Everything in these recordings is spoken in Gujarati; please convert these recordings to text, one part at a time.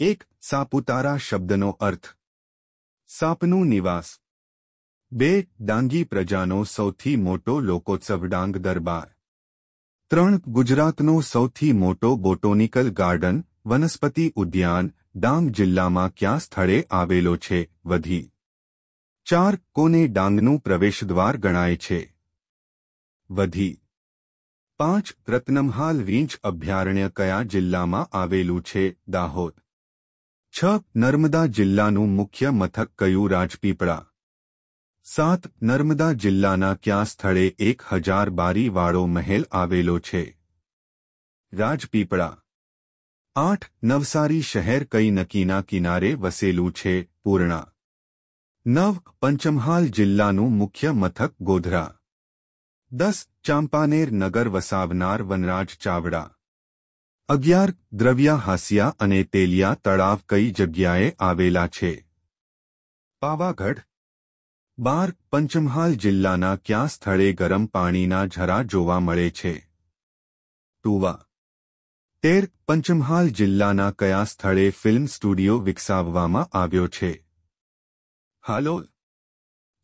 એક સાપુતારા શબ્દનો અર્થ સાપનું નિવાસ। 2 ડાંગી પ્રજાનો સૌથી મોટો લોકોત્સવ ડાંગ દરબાર। 3 ગુજરાતનો સૌથી મોટો બોટોનિકલ ગાર્ડન વનસ્પતિ ઉદ્યાન ડાંગ જિલ્લામાં ક્યાં સ્થળે આવેલો છે? વધી। 4 કોને ડાંગનું પ્રવેશદ્વાર ગણાય છે? વધી। 5 રત્નમહાલ રીંછ અભયારણ્ય કયા જિલ્લામાં આવેલું છે? દાહોદ। 6 નર્મદા જિલ્લાનું મુખ્ય મથક કયું? રાજપીપળા। 7 નર્મદા જિલ્લાના કયા સ્થળે 1000 બારીવાળો મહેલ આવેલો છે? રાજપીપળા। 8 નવસારી શહેર કઈ નદીના કિનારે વસેલું છે? પૂર્ણા। 9 પંચમહાલ જિલ્લાનું મુખ્ય મથક ગોધરા। 10 ચાંપાનેર નગર વસાવનાર વનરાજ ચાવડા। 11 દ્રવ્યાહાસ્યા અને તેલિયા તળાવ કઈ જગ્યાએ આવેલા છે? પાવાગઢ। 12 પંચમહાલ જિલ્લાના કયા સ્થળે ગરમ પાણીના ઝરા જોવા મળે છે? ટુવા। 13 પંચમહાલ જિલ્લાના કયા સ્થળે ફિલ્મ સ્ટુડિયો વિકસાવવામાં આવ્યો છે? હાલોલ।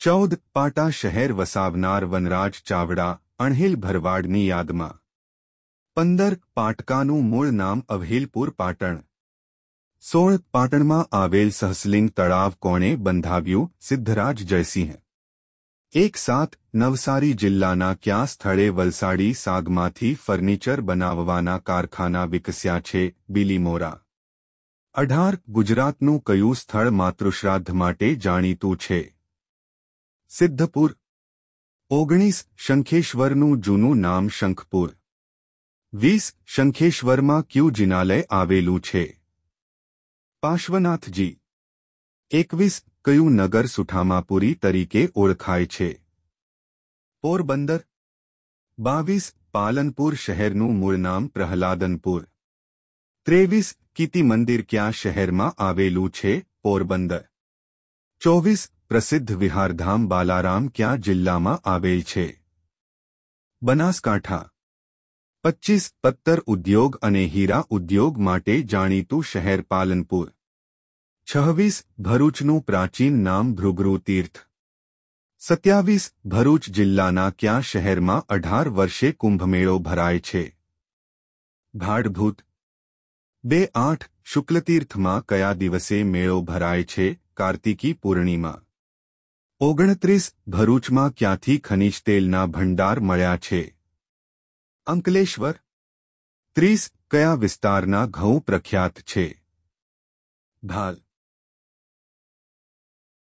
14 પાટા શહેર વસાવનાર વનરાજ ચાવડા અણહિલ ભરવાડની યાદમાં। 15 પાટકાનું મૂળ નામ અવહિલપુર પાટણ। 16 પાટણમાં આવેલ સહસ્લિંગ તળાવ કોણે બંધાવ્યું? સિદ્ધરાજ જયસિંહ। 17 નવસારી જિલ્લાના કયા સ્થળે વલસાડી સાગમાંથી ફર્નિચર બનાવવાના કારખાના વિકસ્યા છે? બિલીમોરા। 18 ગુજરાતનું કયું સ્થળ માતૃશ્રાદ્ધ માટે જાણીતું છે? સિદ્ધપુર। 19 શંખેશ્વરનું જૂનું નામ શંખપુર। 20 શંખેશ્વરમાં કયું જિનાલય આવેલું છે? પાર્શ્વનાથજી। 21 કયું નગર સુઠામાપુરી તરીકે ઓળખાય છે? પોરબંદર। 22 પાલનપુર શહેરનું મૂળ નામ પ્રહલાદનપુર। 23 કીર્તિ મંદિર કયા શહેરમાં આવેલું છે? પોરબંદર। 24 પ્રસિદ્ધ વિહારધામ બાલારામ કયા જિલ્લામાં આવેલ છે? બનાસકાંઠા। 25 પત્તર ઉદ્યોગ અને હીરા ઉદ્યોગ માટે જાણીતું શહેર પાલનપુર। 26 ભરૂચનું પ્રાચીન નામ ભૃગુ તીર્થ। 27 ભરૂચ જિલ્લાના કયા શહેરમાં 18 વર્ષે કુંભમેળો ભરાય છે? ભાડભૂત। 28 શુક્લતીર્થમાં કયા દિવસે મેળો ભરાય છે? કાર્તિકી પૂર્ણિમા। 29 ભરૂચમાં ક્યાંથી ખનિજ તેલના ભંડાર મળ્યા છે? અંકલેશ્વર। 30 કયા વિસ્તારના ઘઉં પ્રખ્યાત છે? ભાલ।